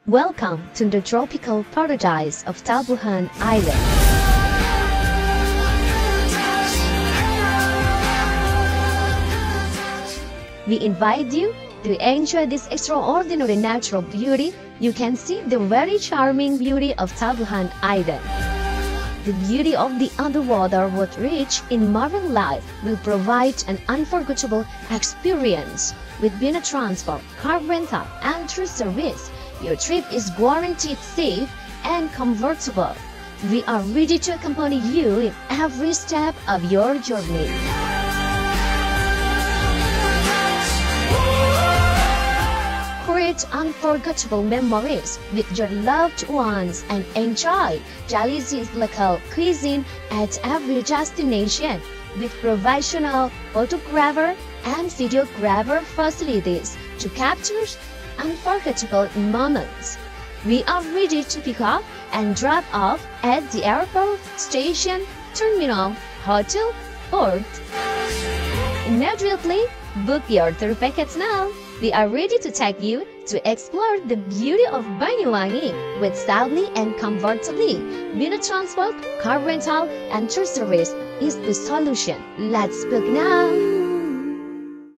Welcome to the tropical paradise of Tabuhan Island. We invite you to enjoy this extraordinary natural beauty. You can see the very charming beauty of Tabuhan Island. The beauty of the underwater world rich in marine life will provide an unforgettable experience. With Binet Transport, car rental, and tour service, your trip is guaranteed safe and comfortable. We are ready to accompany you in every step of your journey. Create unforgettable memories with your loved ones and enjoy delicious local cuisine at every destination with professional photographer and videographer facilities to capture unforgettable moments. We are ready to pick up and drop off at the airport, station, terminal, hotel, port. Immediately book your tour packets now. We are ready to take you to explore the beauty of Banyuwangi with stylely and comfortably. Binet Transport, car rental, and tour service is the solution. Let's book now!